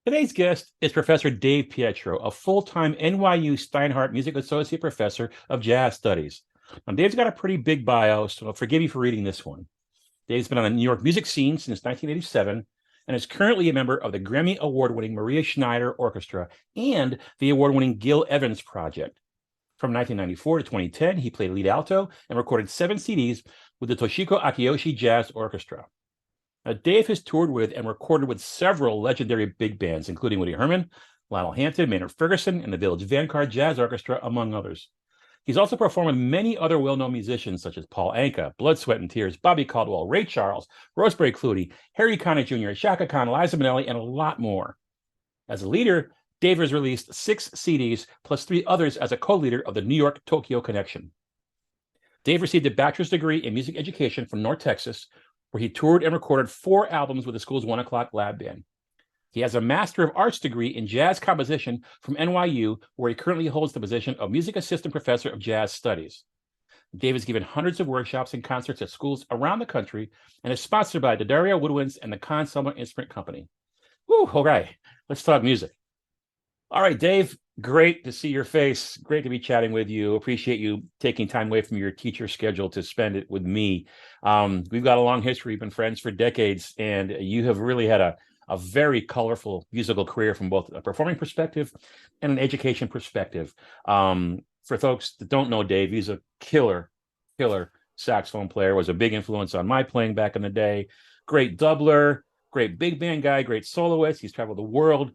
Today's guest is Professor Dave Pietro, a full-time NYU Steinhardt Music Associate Professor of Jazz Studies. Now, Dave's got a pretty big bio, so forgive me for reading this one. Dave's been on the New York music scene since 1987 and is currently a member of the Grammy Award-winning Maria Schneider Orchestra and the award-winning Gil Evans Project. From 1994 to 2010, he played lead alto and recorded 7 CDs with the Toshiko Akiyoshi Jazz Orchestra. Now, Dave has toured with and recorded with several legendary big bands, including Woody Herman, Lionel Hampton, Maynard Ferguson, and the Village Vanguard Jazz Orchestra, among others. He's also performed with many other well-known musicians such as Paul Anka, Blood, Sweat, and Tears, Bobby Caldwell, Ray Charles, Rosebery Clooney, Harry Connick Jr., Chaka Khan, Liza Minnelli, and a lot more. As a leader, Dave has released 6 CDs plus 3 others as a co-leader of the New York-Tokyo Connection. Dave received a bachelor's degree in music education from North Texas, where he toured and recorded 4 albums with the school's 1 O'Clock Lab Band. He has a Master of Arts degree in jazz composition from NYU, where he currently holds the position of Music Assistant Professor of Jazz Studies. Dave has given hundreds of workshops and concerts at schools around the country and is sponsored by D'Addario Woodwinds and the Consumer Instrument Company. Woo, all right, let's talk music. All right, Dave, great to see your face. Great to be chatting with you. Appreciate you taking time away from your teacher schedule to spend it with me. We've got a long history. We've been friends for decades, and you have really had a very colorful musical career from both a performing perspective and an education perspective. For folks that don't know Dave, he's a killer saxophone player, was a big influence on my playing back in the day. Great doubler, great big band guy, great soloist. He's traveled the world.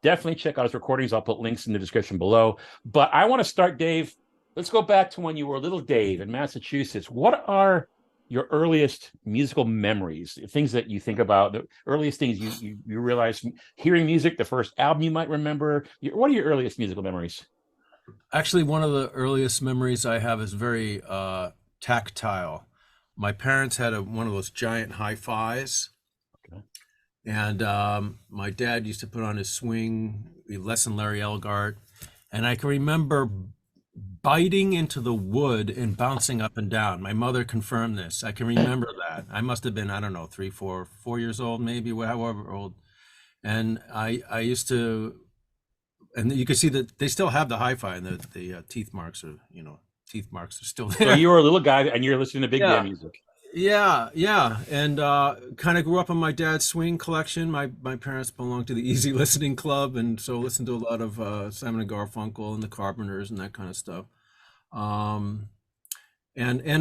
Definitely check out his recordings. I'll put links in the description below. But I want to start, Dave. Let's go back to when you were little Dave in Massachusetts. What are your earliest musical memories, things that you think about, the earliest things you realize from hearing music, the first album you might remember? What are your earliest musical memories? Actually, one of the earliest memories I have is very tactile. My parents had one of those giant hi-fis. Okay. And my dad used to put on his swing, lesson Larry Elgart. And I can remember biting into the wood and bouncing up and down. My mother confirmed this. I can remember that. I must have been, I don't know, 3, 4 years old, maybe, however old. And I used to, and you can see that they still have the hi-fi, and the teeth marks are, teeth marks are still there. So you were a little guy and you're listening to big band music. Yeah. And kind of grew up on my dad's swing collection. My parents belonged to the Easy Listening Club, and so listened to a lot of Simon and Garfunkel and the Carpenters and that kind of stuff. And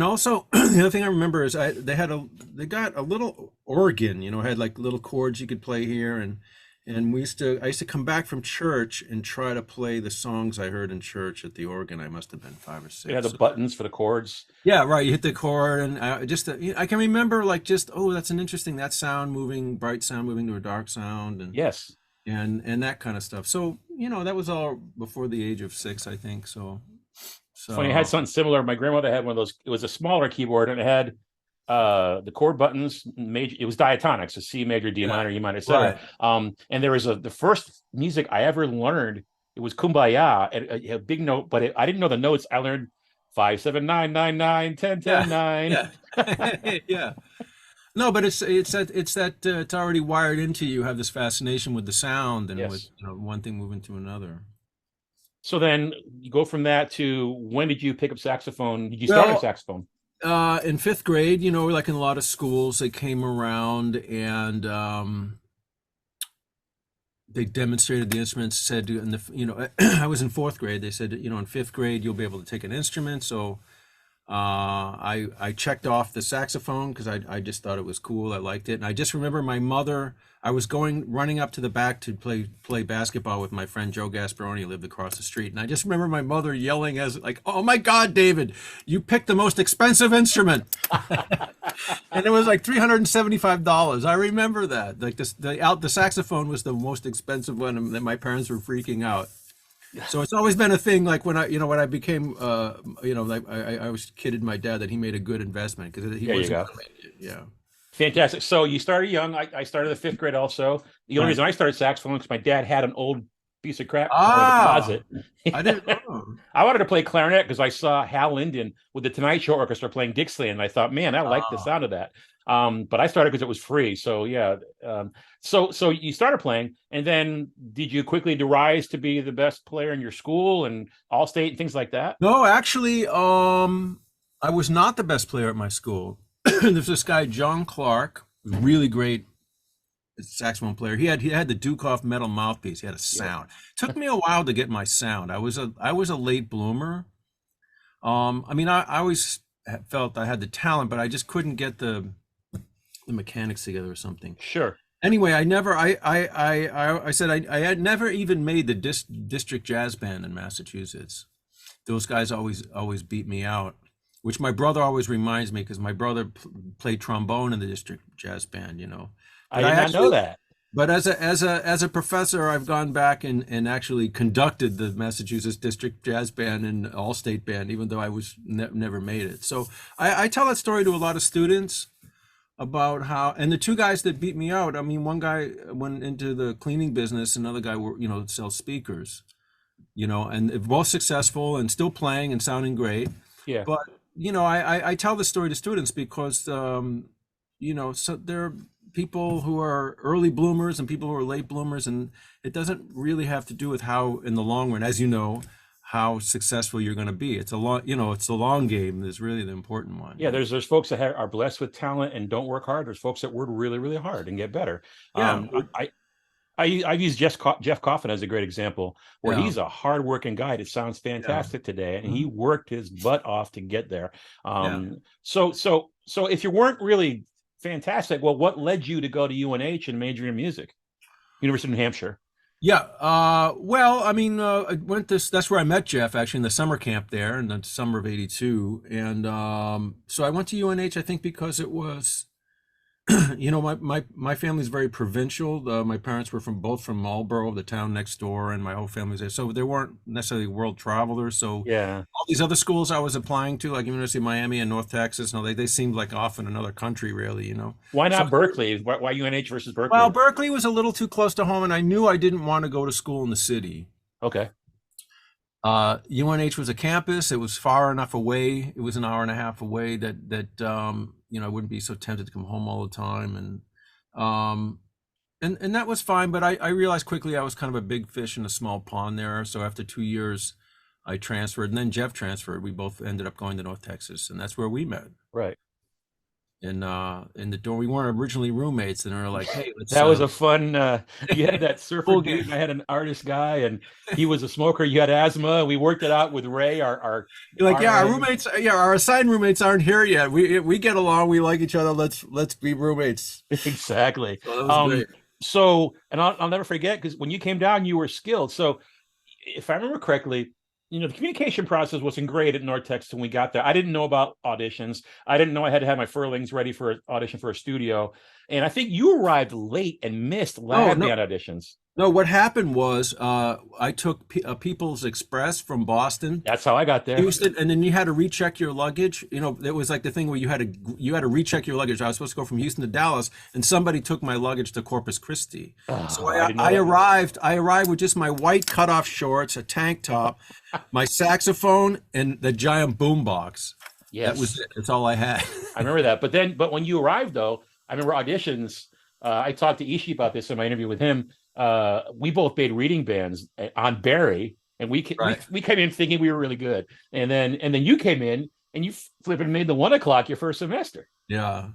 also the other thing I remember is they got a little organ, had like little chords you could play here, and I used to come back from church and try to play the songs I heard in church at the organ. I must have been 5 or 6. It had the buttons for the chords. Yeah, right. You hit the chord, and I can remember that's an interesting, that sound moving, bright sound moving to a dark sound, and Yes. and that kind of stuff. So that was all before the age of 6, I think. So Funny, I had something similar. My grandmother had one of those. It was a smaller keyboard, and it had the chord buttons. Major. It was diatonic, so C major, D minor, E minor, etc. Right. And there was the first music I ever learned. It was Kumbaya, and a big note, but I didn't know the notes. I learned 5 7 9 9 9 10 10 9. Yeah. Yeah. No, but it's already wired into you. You have this fascination with the sound, and Yes. with one thing moving to another. So then you go from that to, when did you pick up saxophone? Did you start on saxophone? In 5th grade, like in a lot of schools, they came around and they demonstrated the instruments. Said, I was in 4th grade. They said, in 5th grade you'll be able to take an instrument. So I checked off the saxophone because I just thought it was cool. I liked it, and I just remember my mother. I was running up to the back to play basketball with my friend Joe Gasparoni, who lived across the street, and I just remember my mother yelling "Oh my God, David, you picked the most expensive instrument!" And it was like $375. I remember that. Like the saxophone was the most expensive one, and that my parents were freaking out. So it's always been a thing. Like when I became, I always kidded my dad that he made a good investment because he wasn't. Yeah. Fantastic. So you started young. I started the 5th grade also. The only reason I started saxophone because my dad had an old piece of crap out of the closet. I didn't know. I wanted to play clarinet because I saw Hal Linden with the Tonight Show Orchestra playing Dixieland, and I thought, man, I like the sound of that. But I started because it was free. So yeah. So you started playing, and then did you quickly rise to be the best player in your school and all state and things like that? No, actually, I was not the best player at my school. There's this guy, John Clark, really great saxophone player. He had the Dukoff metal mouthpiece. He had a Yeah. sound. Took me a while to get my sound. I was a late bloomer. I mean, I always felt I had the talent, but I just couldn't get the mechanics together or something. Sure. Anyway, I said I had never even made the district jazz band in Massachusetts. Those guys always beat me out, which my brother always reminds me because my brother played trombone in the district jazz band, you know. I But did I not know actually, that. but as a professor, I've gone back and actually conducted the Massachusetts District Jazz Band and All-State Band, even though I was never made it. So I tell that story to a lot of students about how, and the two guys that beat me out, I mean, one guy went into the cleaning business, another guy, sells speakers, and they're both successful and still playing and sounding great. Yeah. But, I tell the story to students because, so there are people who are early bloomers and people who are late bloomers, and it doesn't really have to do with how, in the long run, as you know, how successful you're going to be. It's it's the long game that's really the important one. Yeah, there's folks that are blessed with talent and don't work hard. There's folks that work really, really hard and get better. Yeah, I've used Jeff Coffin as a great example, where yeah, he's a hardworking guy that sounds yeah, fantastic today, and he mhm, worked his butt off to get there. yeah. So if you weren't really fantastic, well, what led you to go to UNH and major in music, University of New Hampshire? Yeah, well, I mean, that's where I met Jeff actually in the summer camp there in the summer of '82. And so I went to UNH, I think, because it was, my family's very provincial. My parents were both from Marlborough, the town next door, and my whole family's there. So they weren't necessarily world travelers. So Yeah. all these other schools I was applying to, like University of Miami and North Texas, no, they seemed like off in another country, really. Why So not Berkeley? Why UNH versus well, Berkeley? Berkeley was a little too close to home, and I knew I didn't want to go to school in the city. Okay. UNH was a campus. It was far enough away. It was an hour and a half away that I wouldn't be so tempted to come home all the time, and that was fine. But I realized quickly I was kind of a big fish in a small pond there. So after 2 years, I transferred, and then Jeff transferred. We both ended up going to North Texas, and that's where we met. Right. In the dorm, we weren't originally roommates, and we were like, "Hey, let's." That was a fun. You had that surfer Full dude, game. and I had an artist guy, and he was a smoker. You had asthma. We worked it out with Ray, our You're like, yeah, our RN. roommates, yeah, our assigned roommates aren't here yet. We get along. We like each other. Let's be roommates. Exactly. So that was great. And I'll never forget, because when you came down, you were skilled. So if I remember correctly, the communication process wasn't great at North Texas when we got there. I didn't know about auditions. I didn't know I had to have my furlings ready for an audition for a studio. And I think you arrived late and missed Oh lab no, band auditions. no. What happened was I took People's Express from Boston, That's how I got there. Houston, and then you had to recheck your luggage. It was like the thing where you had to recheck your luggage. I was supposed to go from Houston to Dallas, and somebody took my luggage to Corpus Christi. So Oh, I I, didn't know I that. arrived. I arrived with just my white cutoff shorts, a tank top, my saxophone, and the giant boombox. That was Yes. it. That's all I had. I remember that. But when you arrived, though, I remember auditions. I talked to Ishi about this in my interview with him. We both made reading bands on Barry, and Right. we came in thinking we were really good, and then you came in and you flipping made the 1 o'clock your first semester. Yeah.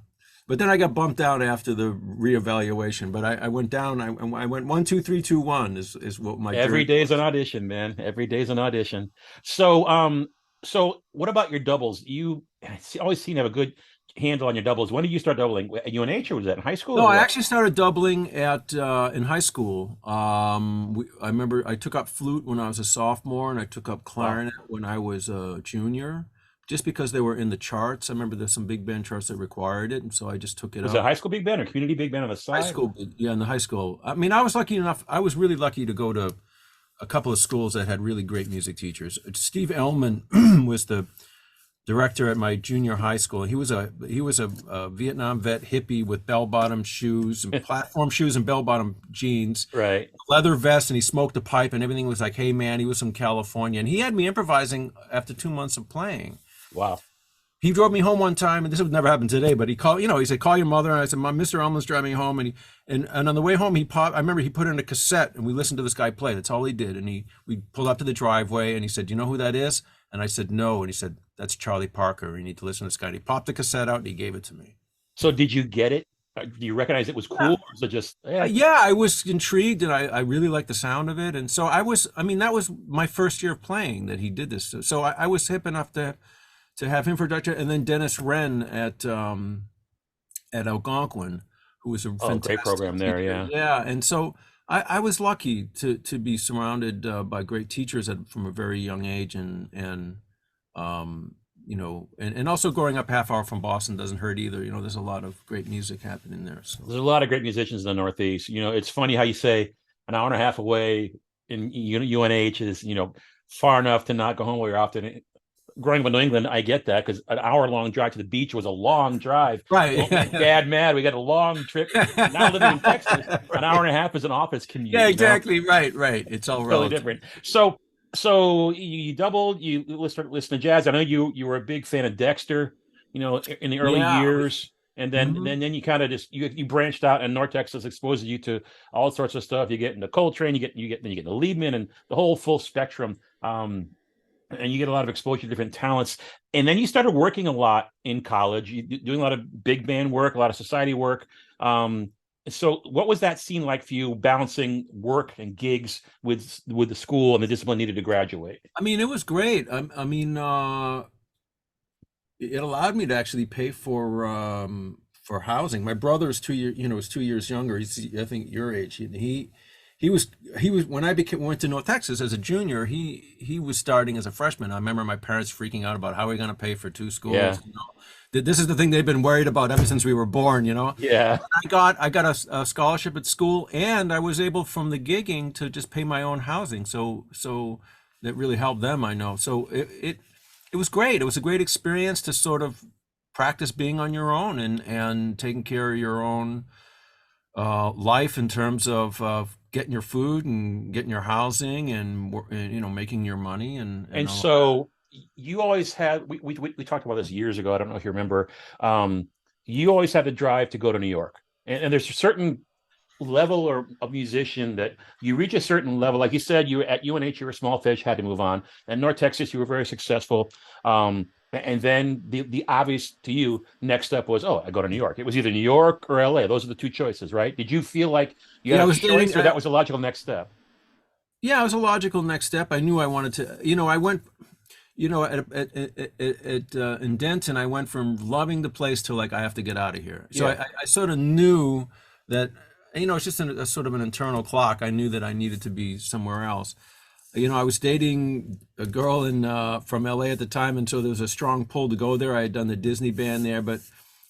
But then I got bumped out after the reevaluation. But I went down. I went 1, 2, 3, 2, 1 is what my Every journey day's an was. audition, man. Every day's an audition. So what about your doubles? You always seem to have a good handle on your doubles. When did you start doubling? At UNH, or was that in high school, No, or I what? actually started doubling at in high school. I remember I took up flute when I was a sophomore, and I took up Wow. clarinet when I was a junior, just because they were in the charts. I remember there's some big band charts that required it, and so I just took it Was it up. high school big band or community big band on the High side? school, yeah, in the high school. I mean, I was lucky enough. I was really lucky to go to a couple of schools that had really great music teachers. Steve Ellman was the director at my junior high school. He was a Vietnam vet hippie with bell-bottom shoes and platform shoes and bell-bottom jeans, Right. leather vest, and he smoked a pipe, and everything was like, "Hey man," he was from California, and he had me improvising after 2 months of playing. Wow. he drove me home one time, and this would never happen today, but he called, he said, call your mother. And I said, Mr. Elman's driving me home. And on the way home, I remember he put in a cassette and we listened to this guy play. That's all he did. And we pulled up to the driveway and he said, you know who that is? And I said, no. And he said, that's Charlie Parker. You need to listen to this guy. And he popped the cassette out and he gave it to me. So did you get it? Do you recognize it was cool? Yeah. Or was it just, yeah. Yeah, I was intrigued and I really liked the sound of it. And so that was my first year of playing that he did this. So I was hip enough to have him for Dutch, and then Dennis Wren at Algonquin, who was a fantastic great program there, teacher. Yeah, and so I was lucky to be surrounded by great teachers from a very young age, and also growing up half hour from Boston doesn't hurt either. There's a lot of great music happening there. So There's a lot of great musicians in the Northeast. It's funny how you say an hour and a half away in UNH is, far enough to not go home where you're often. Growing up in New England, I get that, because an hour-long drive to the beach was a long drive. Right. Don't make Dad mad. We got a long trip. Now living in Texas, an hour and a half is an office commute. Yeah, exactly. Right. It's all Really relative. different. So you doubled. You listen to jazz. I know you were a big fan of Dexter, in the early years, and then you kind of just you branched out, and North Texas exposes you to all sorts of stuff. You get into Coltrane, you get the Liebman, and the whole full spectrum. And you get a lot of exposure to different talents. And then you started working a lot in college, doing a lot of big band work, a lot of society work. So what was that scene like for you, balancing work and gigs with the school and the discipline needed to graduate? I mean, it was great. It allowed me to actually pay for housing. My brother is 2 years younger. He's, I think, your age. He was when I went to North Texas as a junior. He was starting as a freshman. I remember my parents freaking out about how we're going to pay for two schools. Yeah. This is the thing they've been worried about ever since we were born. Yeah. I got a scholarship at school, and I was able from the gigging to just pay my own housing. So that really helped them, I know. So it was great. It was a great experience to sort of practice being on your own and taking care of your own life in terms of getting your food and getting your housing and making your money and so you always had we talked about this years ago. I don't know if you remember. You always had the drive to go to New York, and there's a certain level of musician that you reach a certain level. Like you said, you were at UNH, you were a small fish, had to move on. And North Texas, you were very successful. And then the obvious to you next step was, I go to New York. It was either New York or LA. Those are the two choices, right? Did you feel like you had a choice, or that was a logical next step? Yeah, it was a logical next step. I knew I wanted to, I went, in Denton, I went from loving the place to like, I have to get out of here. So Yeah. I sort of knew that, it's just a sort of an internal clock. I knew that I needed to be somewhere else. I was dating a girl from LA at the time, and so there was a strong pull to go there. I had done the Disney band there, but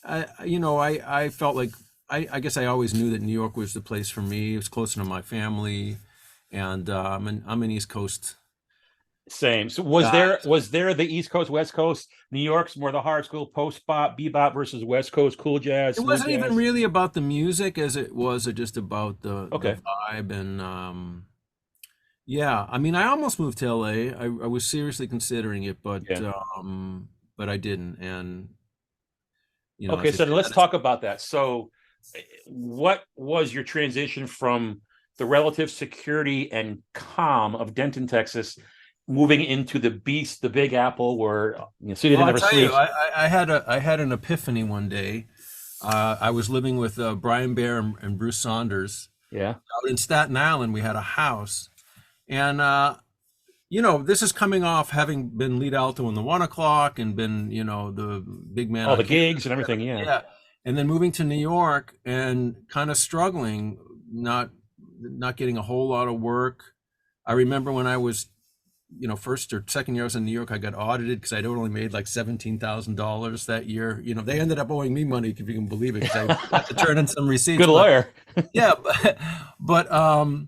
I felt like I guess I always knew that New York was the place for me. It was closer to my family, and I'm an East Coast. Same. So was there the East Coast, West Coast? New York's more the hard school, post bebop versus West Coast cool jazz. It wasn't even really about the music as it was just about the vibe and yeah. I mean, I almost moved to LA. I was seriously considering it, but I didn't. And okay, so let's talk about that. So, what was your transition from the relative security and calm of Denton, Texas, moving into the beast, the Big Apple, where city that never sleeps? I had an epiphany one day. I was living with Brian Baer and Bruce Saunders. Yeah. Out in Staten Island, we had a house, and this is coming off having been lead alto in the 1 o'clock and been the big man. All the gigs and everything. Yeah. And then moving to New York and kind of struggling, not getting a whole lot of work. I remember when I was first or second year I was in New York, I got audited because I'd only made like $17,000 that year. They ended up owing me money, if you can believe it, because I had to turn in some receipts. Good lawyer. Yeah, but I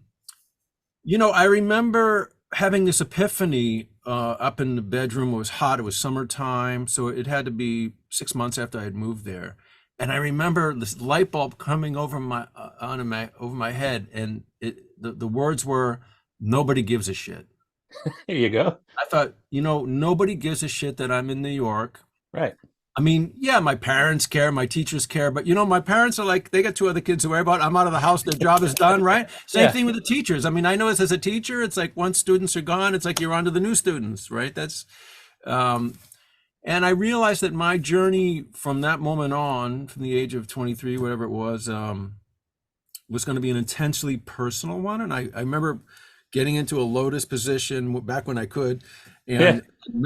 remember having this epiphany up in the bedroom. It was hot. It was summertime, so it had to be 6 months after I had moved there. And I remember this light bulb coming over my head, and the words were, "Nobody gives a shit." Here you go. I thought, nobody gives a shit that I'm in New York. Right. I mean, yeah, my parents care, my teachers care, but my parents are like, they got two other kids to worry about. I'm out of the house, their job is done, right? Same Yeah. thing with the teachers. I mean, I know this as a teacher, it's like once students are gone, it's like you're on to the new students, right? Um, and I realized that my journey from that moment on, from the age of 23, whatever it was going to be an intensely personal one. And I remember getting into a lotus position back when I could, Yeah.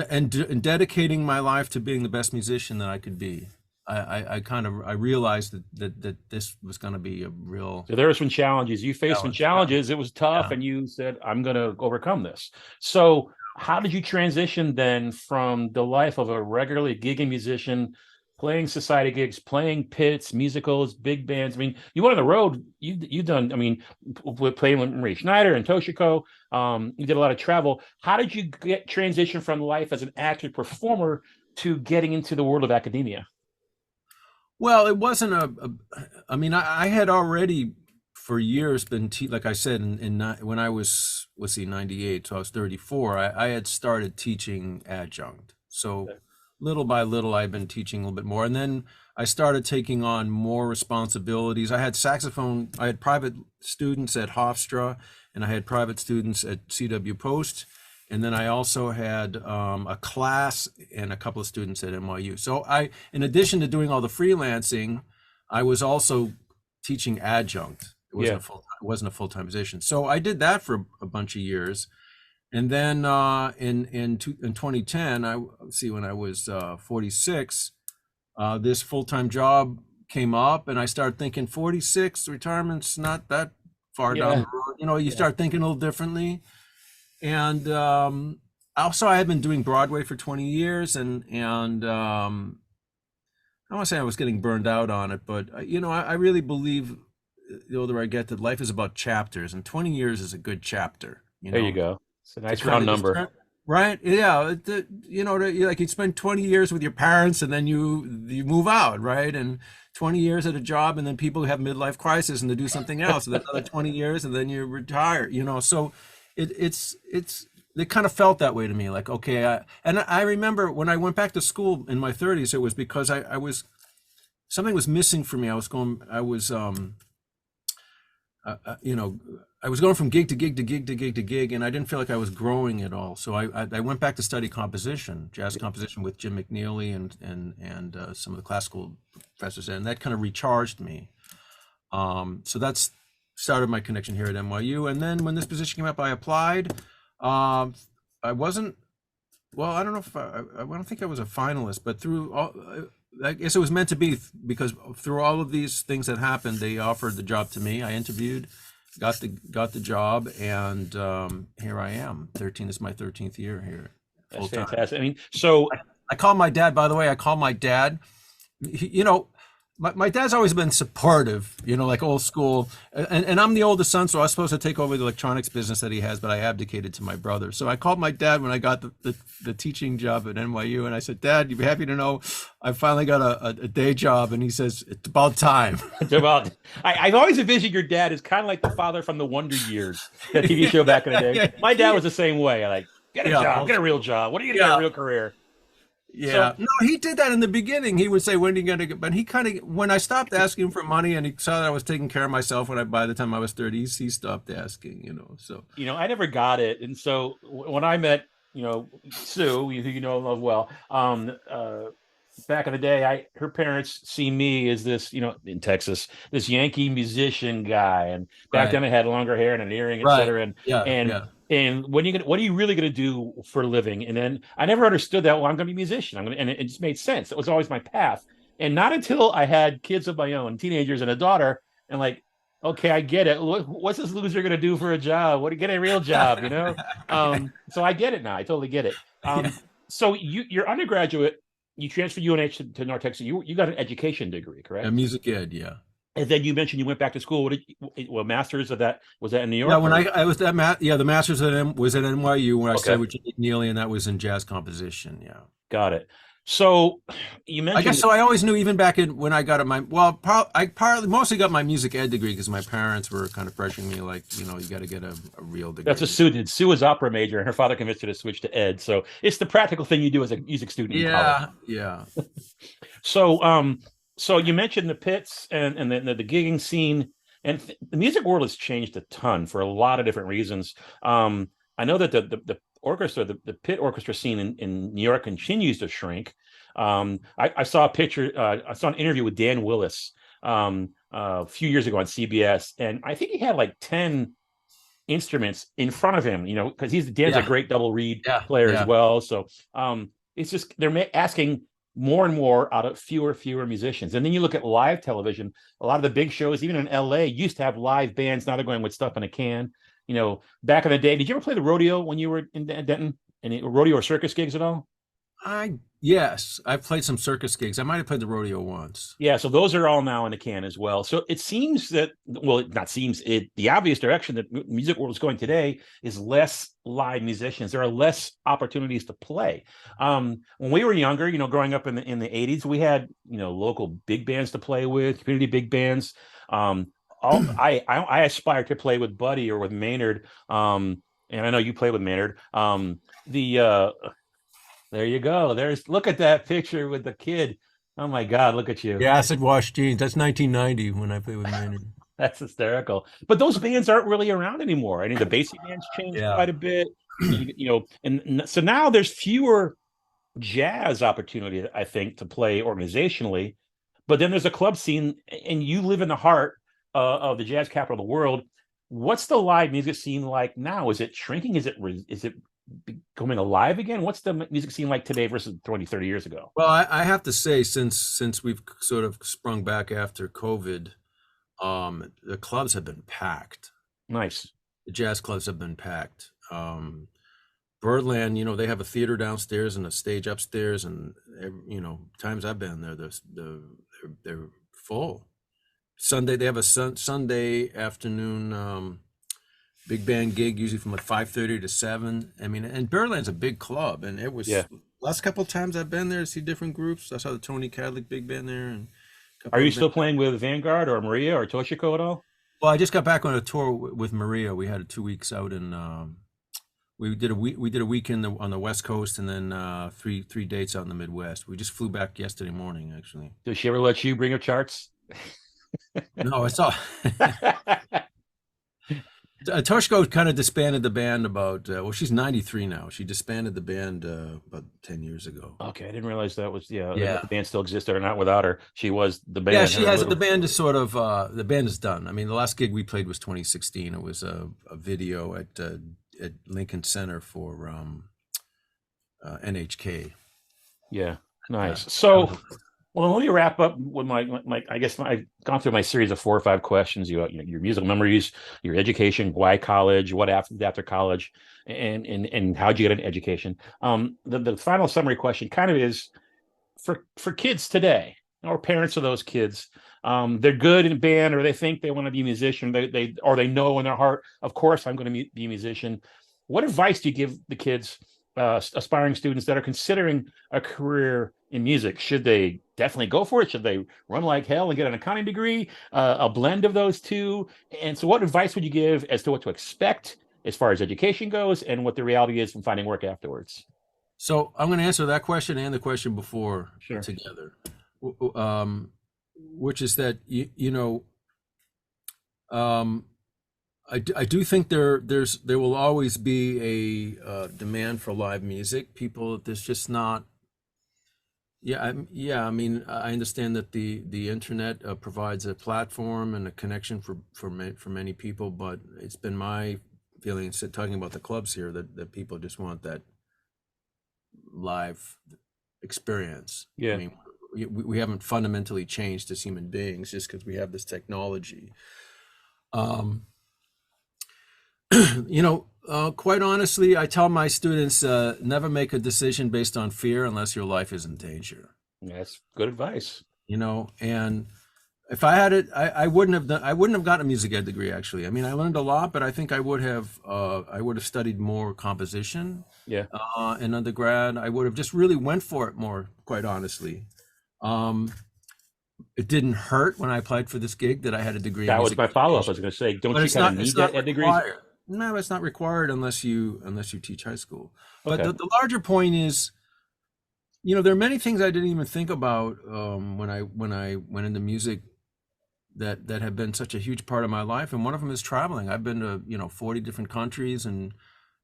and dedicating my life to being the best musician that I could be. I realized that this was going to be a real So there were some challenges. You faced some challenge. challenges. It was tough, Yeah. and you said, "I'm going to overcome this." So, how did you transition then from the life of a regularly gigging musician, playing society gigs, playing pits, musicals, big bands? I mean, you went on the road. You done. I mean, playing with Marie Schneider and Toshiko. You did a lot of travel. How did you get transition from life as an actor performer to getting into the world of academia? Well, it wasn't I mean, I had already for years been, like I said, when I was, let's see, 98, so I was 34, I had started teaching adjunct. So little by little, I've been teaching a little bit more. And then I started taking on more responsibilities. I had private students at Hofstra, and I had private students at CW Post. And then I also had a class and a couple of students at NYU. So in addition to doing all the freelancing, I was also teaching adjunct. Yeah. It wasn't a full-time position. So I did that for a bunch of years. And then in 2010, when I was 46, this full-time job came up, and I started thinking 46, retirement's not that far down the road. You start thinking a little differently. And also, I had been doing Broadway for 20 years, and I don't want to say I was getting burned out on it, but I really believe the older I get that life is about chapters, and 20 years is a good chapter. There you go. It's a nice To round kind of number. right? Yeah, like you spend 20 years with your parents, and then you move out, right? And 20 years at a job, and then people have midlife crisis and they do something else, and then another 20 years, and then you retire. So it kind of felt that way to me. Like, okay, and I remember when I went back to school in my 30s, it was because something was missing for me. I was going from gig to gig to gig to gig to gig, and I didn't feel like I was growing at all. So I went back to study composition, jazz composition with Jim McNeely and some of the classical professors, and that kind of recharged me. So that's started my connection here at NYU. And then when this position came up, I applied. I wasn't, well, I don't know if I don't think I was a finalist, but through all, I guess it was meant to be, because through all of these things that happened, they offered the job to me. I interviewed, got the job, and here I am. This is my 13th year here. That's fantastic. I mean, so I call my dad, by the way, my dad's always been supportive, like old school. And I'm the oldest son, so I was supposed to take over the electronics business that he has, but I abdicated to my brother. So I called my dad when I got the teaching job at NYU, and I said, "Dad, you'd be happy to know I finally got a day job." And he says, "It's about time." it's about. I've always envisioned your dad as kind of like the father from the Wonder Years, that TV show back in the day. My dad was the same way. Like, get a job, get a real job. What are you going to get a real career? Yeah, no, he did that in the beginning. He would say, "When are you going to get?" But he kind of, when I stopped asking for money, and he saw that I was taking care of myself by the time I was 30, he stopped asking. So I never got it, and so when I met Sue, who you know and love well, back in the day, her parents see me as this, in Texas, this Yankee musician guy, and back then I had longer hair and an earring, etc. And what are you really going to do for a living? And then I never understood that. Well, I'm going to be a musician. And it just made sense. It was always my path. And not until I had kids of my own, teenagers and a daughter, and like, okay, I get it. What's this loser going to do for a job? What to get a real job? So I get it now. I totally get it. So your undergraduate, you transferred UNH to North Texas. You got an education degree, correct? A music ed, yeah. And then you mentioned you went back to school. Master's of that, was that in New York? Yeah, when I was the master's was at NYU, when I studied with Jim McNeely, and that was in jazz composition. Yeah, got it. So you mentioned, I guess so. I always knew, even back when I got I mostly got my music ed degree because my parents were kind of pressuring me, like, you got to get a real degree. That's what Sue did. Sue was opera major, and her father convinced her to switch to ed. So it's the practical thing you do as a music student in college. Yeah. So, so you mentioned the pits and the gigging scene, and the music world has changed a ton for a lot of different reasons. I know that the orchestra, the pit orchestra scene in New York continues to shrink. I saw a picture, I saw an interview with Dan Willis a few years ago on CBS, and I think he had like 10 instruments in front of him, because Dan's a Yeah, great double reed yeah, player as yeah. well. So it's just they're asking more and more out of fewer musicians. And then you look at live television, a lot of the big shows, even in LA, used to have live bands. Now they're going with stuff in a can. Back in the day, did you ever play the rodeo when you were in Denton? Any rodeo or circus gigs at all? Yes, I've played some circus gigs. I might have played the rodeo once. Yeah, so those are all now in the can as well. So it seems that, well, it not seems it, the obvious direction that music world is going today is less live musicians. There are less opportunities to play. When we were younger, growing up in the 80s, we had, local big bands to play with, community big bands. I aspired to play with Buddy or with Maynard. And I know you play with Maynard. The There you go. Look at that picture with the kid. Oh my God, look at you. Yeah, acid wash jeans. That's 1990 when I played with Maynard. That's hysterical. But those bands aren't really around anymore. I mean, the basic bands changed Yeah. quite a bit. And so now there's fewer jazz opportunity, I think, to play organizationally. But then there's a club scene, and you live in the heart of the jazz capital of the world. What's the live music scene like now? Is it shrinking? Is it becoming alive again? What's the music scene like today versus 20, 30 years ago? Well, I have to say, since we've sort of sprung back after COVID, the clubs have been packed. Nice. The jazz clubs have been packed. Birdland, they have a theater downstairs and a stage upstairs, and times I've been there, they're full. Sunday they have a Sunday afternoon big band gig, usually from like 5:30 to 7. I mean, and Birdland's a big club, and it was Yeah. last couple of times I've been there to see different groups. I saw the Tony Cadlick big band there, and a Are couple you of still playing with Vanguard or Maria or Toshiko at all? Well, I just got back on a tour with Maria. We had 2 weeks out in we did a week on the West Coast, and then three dates out in the Midwest. We just flew back yesterday morning, actually. Does she ever let you bring her charts? No, I saw Toshko kind of disbanded the band about well, she's 93 now. She disbanded the band about 10 years ago. Okay, I didn't realize that was Yeah. the band still existed or not without her. She was the band. Yeah, she her has little- the band is sort of the band is done. I mean, the last gig we played was 2016. It was a video at Lincoln Center for NHK. Yeah, nice. Uh, So, well, let me wrap up with my I guess I've gone through my series of 4 or 5 questions. Your musical memories, your education, why college, what after college, and how'd you get an education? The final summary question kind of is for kids today or parents of those kids. They're good in band, or they think they want to be a musician. They know in their heart, of course, I'm going to be a musician. What advice do you give the kids, aspiring students that are considering a career in music? Should they definitely go for it? Should they run like hell and get an accounting degree? A blend of those two? And so, what advice would you give as to what to expect as far as education goes, and what the reality is from finding work afterwards? So I'm going to answer that question and the question before Sure. together, which is that I do think there will always be a demand for live music. There's just not. I mean, I understand that the internet provides a platform and a connection for many people, but it's been my feeling, talking about the clubs here, that people just want that live experience. Yeah. I mean, we haven't fundamentally changed as human beings just because we have this technology. Quite honestly, I tell my students, never make a decision based on fear unless your life is in danger. That's good advice. And if I had it, I wouldn't have gotten a music ed degree, actually. I mean, I learned a lot, but I think I would have studied more composition. Yeah. In undergrad. I would have just really went for it more, quite honestly. It didn't hurt when I applied for this gig that I had a degree. That in was music my follow-up. I education. was going to say, don't But you it's kind not, of it's need not that degrees? required. No, it's not required unless you teach high school. But Okay. the larger point is, there are many things I didn't even think about when I went into music that have been such a huge part of my life, and one of them is traveling. I've been to 40 different countries and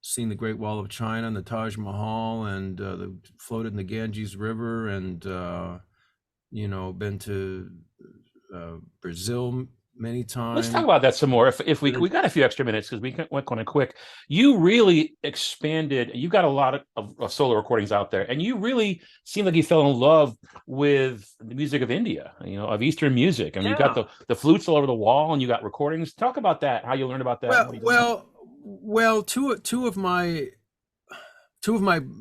seen the Great Wall of China and the Taj Mahal, and floated in the Ganges River, and been to Brazil many Let's talk times. about that some more. If we got a few extra minutes because we went kind of quick. You really expanded. You've got a lot of solo recordings out there, and you really seem like you fell in love with the music of India. Of Eastern music. I mean, you got the flutes all over the wall, and you got recordings. Talk about that. How you learned about that? Well, two of my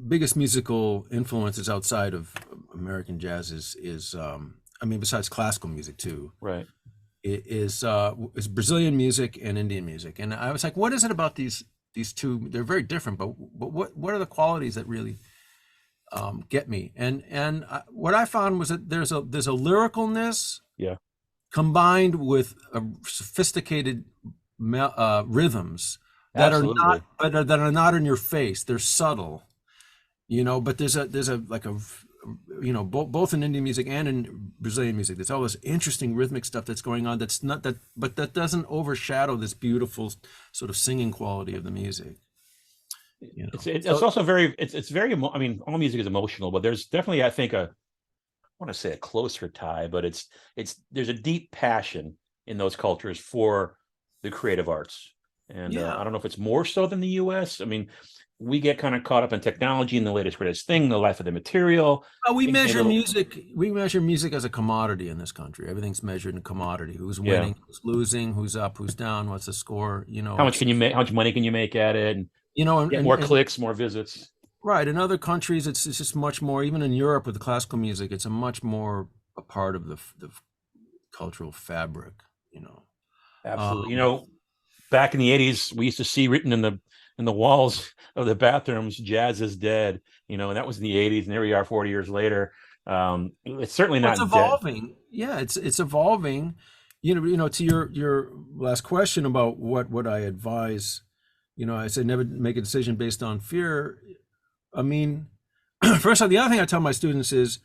biggest musical influences outside of American jazz is I mean, besides classical music too, Right. is Brazilian music and Indian music. And I was like, what is it about these two? They're very different, but what are the qualities that really get me? And what I found was that there's a lyricalness, Yeah. combined with a sophisticated rhythms that Absolutely. that are not in your face. They're subtle, but there's a like a both in Indian music and in Brazilian music, there's all this interesting rhythmic stuff that's going on that's not that, but that doesn't overshadow this beautiful sort of singing quality of the music. It's also very I mean, all music is emotional, but there's definitely, I think, I want to say a closer tie, but it's there's a deep passion in those cultures for the creative arts. And I don't know if it's more so than the US. I mean, we get kind of caught up in technology and the latest greatest thing, the life of the material. We measure music as a commodity in this country. Everything's measured in commodity. Who's winning, who's losing, who's up, who's down, what's the score, how much can you make, how much money can you make at it, and get more clicks, more visits. Right. In other countries, it's just much more, even in Europe with the classical music, it's a much more a part of the cultural fabric, Absolutely. Back in the 80s, we used to see written in the walls of the bathrooms, "Jazz is dead," and that was in the 80s, and here we are 40 years later. It's certainly not It's evolving. dead. Yeah, it's evolving. To your last question about what I advise, I said never make a decision based on fear. I mean, first, the other thing I tell my students is,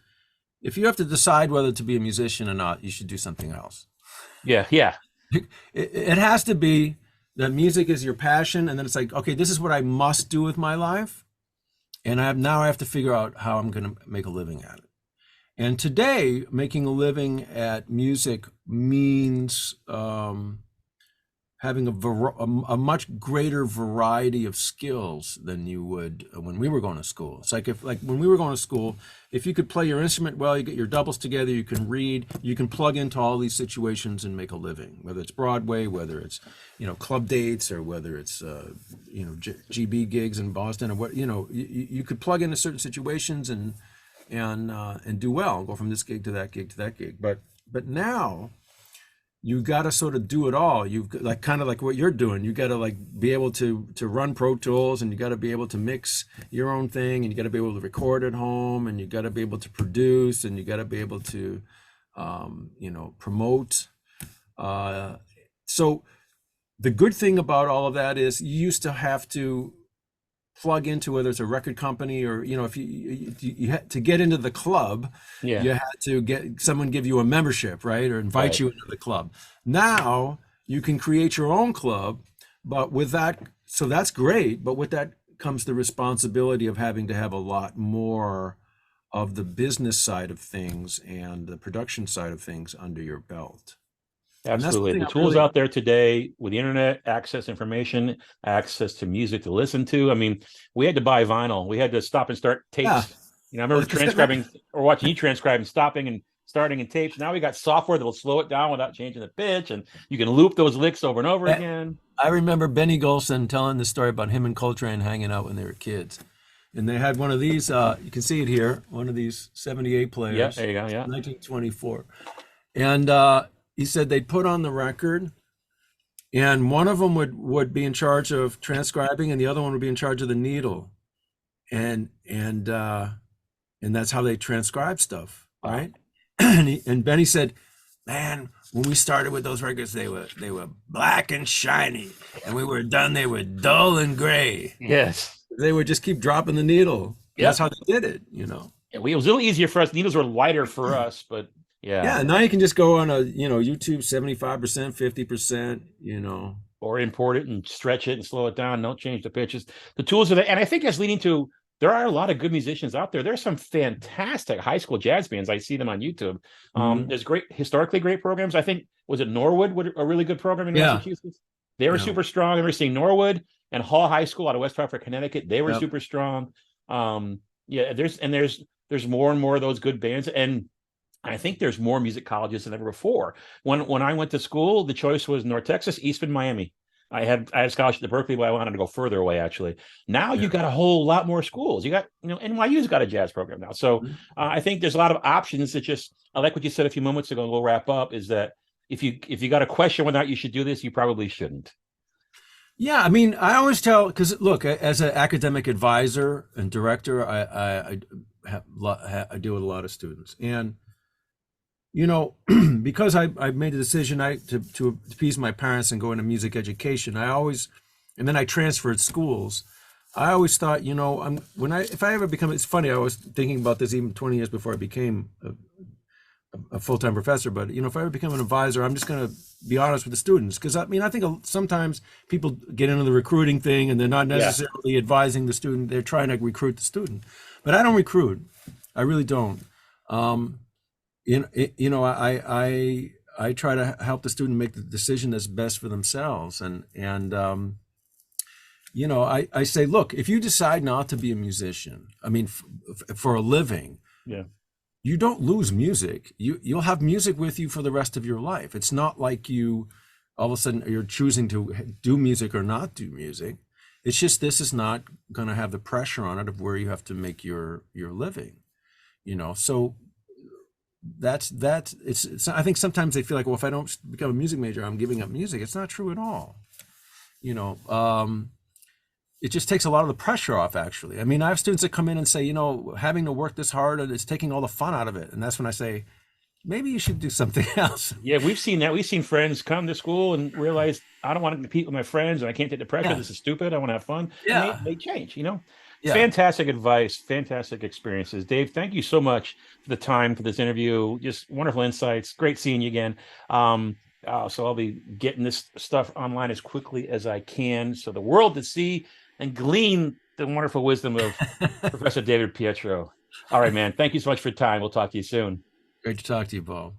if you have to decide whether to be a musician or not, you should do something else. Yeah. It has to be that music is your passion, and then it's like, okay, this is what I must do with my life, and I have to figure out how I'm going to make a living at it. And today, making a living at music means having a much greater variety of skills than you would when we were going to school. It's like when we were going to school, if you could play your instrument well, you get your doubles together, you can read, you can plug into all these situations and make a living, whether it's Broadway, whether it's, club dates, or whether it's, GB gigs in Boston, or what, you could plug into certain situations and do well, go from this gig to that gig to that gig. But now, you got to sort of do it all. You've kind of like what you're doing. You got to be able to run Pro Tools, and you got to be able to mix your own thing, and you got to be able to record at home, and you got to be able to produce, and you got to be able to, promote. So the good thing about all of that is you used to have to plug into, whether it's a record company or, if you had to get into the club, you had to get someone give you a membership, right? Or invite you into the club. Now you can create your own club, but with that, so that's great. But with that comes the responsibility of having to have a lot more of the business side of things and the production side of things under your belt. Absolutely. The tools out there today with the internet, access information, access to music to listen to. I mean, we had to buy vinyl. We had to stop and start tapes. I remember transcribing or watching you transcribe and stopping and starting in tapes. Now we got software that will slow it down without changing the pitch, and you can loop those licks over and over again. I remember Benny Golson telling the story about him and Coltrane hanging out when they were kids. And they had one of these, you can see it here, one of these 78 players. Yeah, there you go, 1924. And he said they'd put on the record, and one of them would be in charge of transcribing, and the other one would be in charge of the needle, and that's how they transcribe stuff, right? And Benny said, "Man, when we started with those records, they were black and shiny, and we were done, they were dull and gray. Yes, they would just keep dropping the needle. That's how they did it, It was a little easier for us. Needles were lighter for us, but yeah. Yeah, now you can just go on a, YouTube 75%, 50%, Or import it and stretch it and slow it down. Don't change the pitches. The tools are there. And I think that's leading to, there are a lot of good musicians out there. There's some fantastic high school jazz bands. I see them on YouTube. There's historically great programs. I think, was it Norwood, a really good program in Massachusetts? They were super strong. I remember seeing Norwood and Hall High School out of West Hartford, Connecticut. They were super strong. There's more and more of those good bands. And I think there's more music colleges than ever before. When I went to school, the choice was North Texas, Eastman, Miami. I had a scholarship to Berkeley, but I wanted to go further away, actually. Now you got a whole lot more schools. You got, NYU's got a jazz program now. So I think there's a lot of options that just, I like what you said a few moments ago, and we'll wrap up, is that if you got a question whether or not you should do this, you probably shouldn't. Yeah, I mean, I always tell, because look, as an academic advisor and director, I deal with a lot of students, and because I made a decision to appease my parents and go into music education, and then I transferred schools. I always thought, if I ever become, it's funny, I was thinking about this even 20 years before I became a full-time professor, but if I ever become an advisor, I'm just going to be honest with the students, because I think sometimes people get into the recruiting thing and they're not necessarily advising the student, they're trying to recruit the student. But I don't recruit. I really don't. I try to help the student make the decision that's best for themselves. And I say, look, if you decide not to be a musician, for a living, you don't lose music. You'll have music with you for the rest of your life. It's not like you, all of a sudden, you're choosing to do music or not do music. It's just, this is not going to have the pressure on it of where you have to make your living, so that's it's I think sometimes they feel like, well, if I don't become a music major, I'm giving up music. It's not true at all. It just takes a lot of the pressure off, actually. I have students that come in and say, having to work this hard, and it's taking all the fun out of it. And that's when I say, maybe you should do something else. Yeah, we've seen that. We've seen friends come to school and realize, I don't want to compete with my friends, and I can't take the pressure. This is stupid. I want to have fun. Yeah. They change, Fantastic advice, fantastic experiences. Dave, thank you so much for the time for this interview. Just wonderful insights. Great seeing you again. So I'll be getting this stuff online as quickly as I can, so the world to see and glean the wonderful wisdom of Professor David Pietro. All right, man. Thank you so much for your time. We'll talk to you soon. Great to talk to you, Bo.